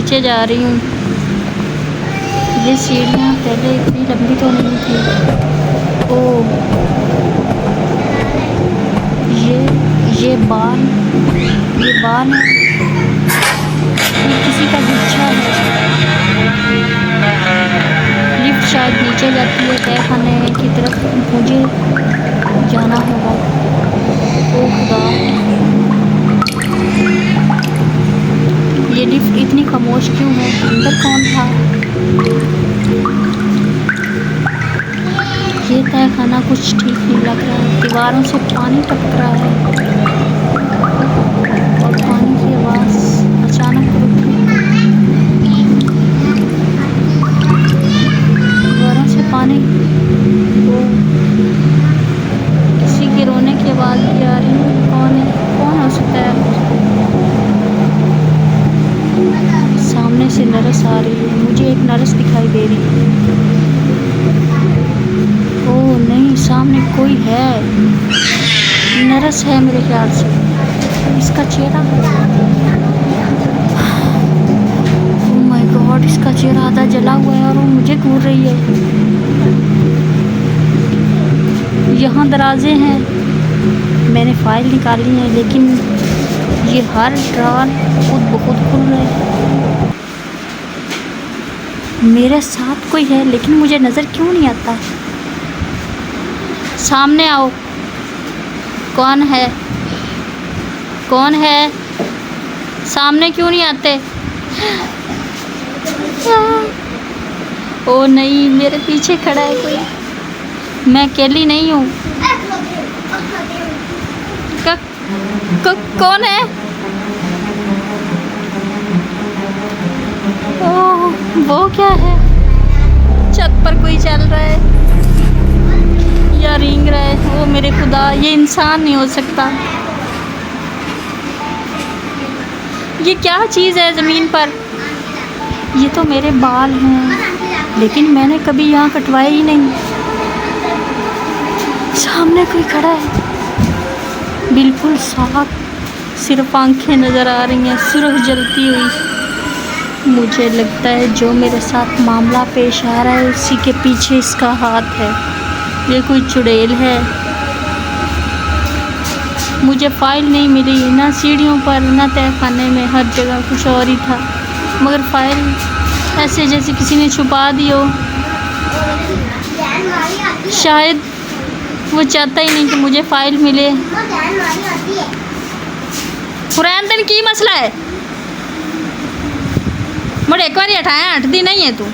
नीचे जा रही हूँ। ये सीढ़ियाँ पहले इतनी लंबी तो नहीं थी। ओह, ये बाल है। ये किसी का गुच्छा है। लिफ्ट शायद नीचे जाती है तहखाने की तरफ। मुझे जाना होगा। ओ खुदा, ये लिफ्ट इतनी खामोश क्यों है? अंदर कौन था? ये तहखाना कुछ ठीक नहीं लग रहा है। दीवारों से पानी टपक रहा है और पानी की आवाज़ अचानक रुक गई। दीवारों से पानी, वो किसी के रोने की आवाज़ भी आ रही है। कौन हो सकता है? सामने से नर्स आ रही है। मुझे एक नर्स दिखाई दे रही है। ओह नहीं, सामने कोई है। नर्स है मेरे ख्याल से। इसका चेहरा, ओह माय गॉड, इसका चेहरा आधा जला हुआ है और वो मुझे घूर रही है। यहाँ दराजे हैं। मैंने फाइल निकाली है, लेकिन ये हर ड्रॉर खुद ब खुद खुल रहे हैं। मेरे साथ कोई है, लेकिन मुझे नज़र क्यों नहीं आता? सामने आओ। कौन है? कौन है? सामने क्यों नहीं आते? ओ नहीं, मेरे पीछे खड़ा है कोई। मैं अकेली नहीं हूँ। कौन है? ओह, वो क्या है? छत पर कोई चल रहा है या रेंग रहा है। वो मेरे खुदा, ये इंसान नहीं हो सकता। ये क्या चीज़ है ज़मीन पर? ये तो मेरे बाल हैं, लेकिन मैंने कभी यहाँ कटवाए ही नहीं। सामने कोई खड़ा है, बिल्कुल साफ, सिर्फ आंखें नज़र आ रही हैं, सुर्ख जलती हुई। मुझे लगता है जो मेरे साथ मामला पेश आ रहा है उसी के पीछे इसका हाथ है। ये कोई चुड़ैल है। मुझे फाइल नहीं मिली, ना सीढ़ियों पर, ना तहखाने में, हर जगह कुछ और ही था। मगर फाइल ऐसे जैसे किसी ने छुपा दी हो। शायद वो चाहता ही नहीं कि मुझे फाइल मिले। हुरैन की मसला है? मुझे एक बार हटाया, हटती नहीं है तू।